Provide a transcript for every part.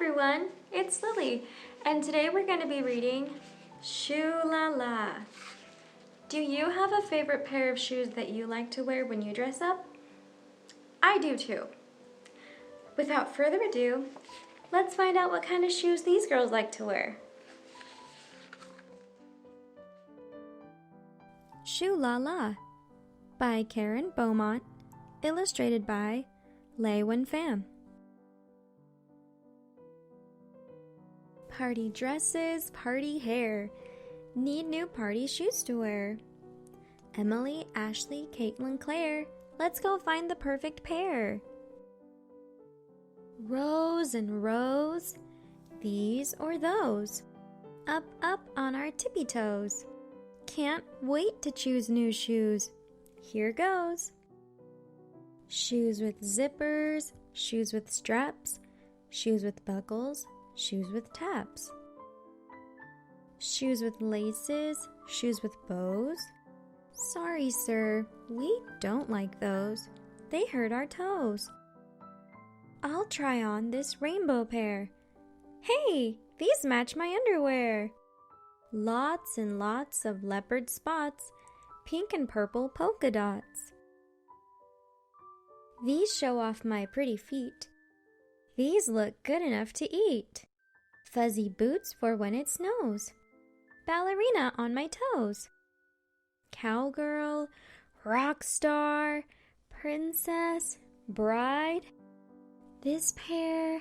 everyone, it's Lily, and today we're going to be reading Shoo La La. Do you have a favorite pair of shoes that you like to wear when you dress up? I do too. Without further ado, let's find out what kind of shoes these girls like to wear. Shoo La La by Karen Beaumont, illustrated by Lei Wen-Pham. Party dresses, party hair. Need new party shoes to wear. Emily, Ashley, Caitlin, Claire. Let's go find the perfect pair. Rows and rows. These or those. Up, up on our tippy toes. Can't wait to choose new shoes. Here goes. Shoes with zippers. Shoes with straps. Shoes with buckles. Shoes with taps. Shoes with laces, shoes with bows. Sorry, sir, we don't like those. They hurt our toes. I'll try on this rainbow pair. Hey, these match my underwear. Lots and lots of leopard spots, pink and purple polka dots. These show off my pretty feet. These look good enough to eat. Fuzzy boots for when it snows. Ballerina on my toes. Cowgirl, rock star, princess, bride. This pair,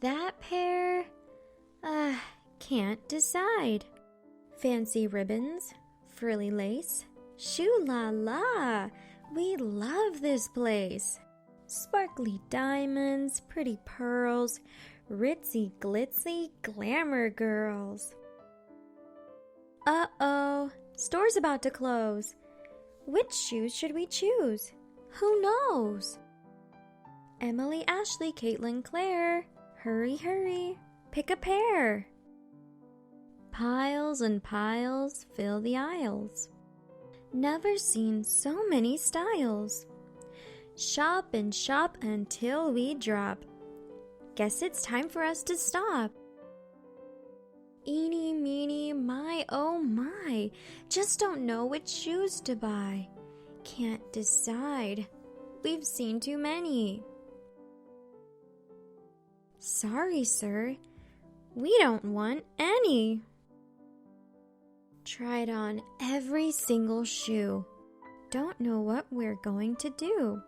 that pair. Can't decide. Fancy ribbons, frilly lace. Shoo La La, we love this place. Sparkly diamonds, pretty pearls, ritzy glitzy glamour girls. Uh-oh, store's about to close. Which shoes should we choose? Who knows? Emily, Ashley, Caitlin, Claire. Hurry, hurry, pick a pair. Piles and piles fill the aisles. Never seen so many styles. Shop and shop until we drop. Guess it's time for us to stop. Eeny, meeny, my, oh my. Just don't know which shoes to buy. Can't decide. We've seen too many. Sorry, sir. We don't want any. Tried on every single shoe. Don't know what we're going to do.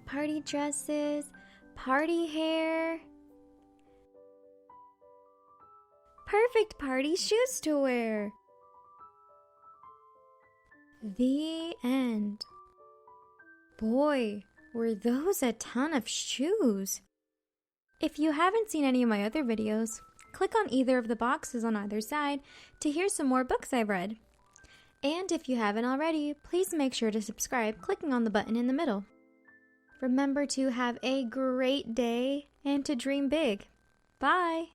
Party dresses, party hair. Perfect party shoes to wear. The end. Boy, were those a ton of shoes. If you haven't seen any of my other videos, click on either of the boxes on either side to hear some more books I've read. And if you haven't already, please make sure to subscribe clicking on the button in the middle. Remember to have a great day and to dream big. Bye!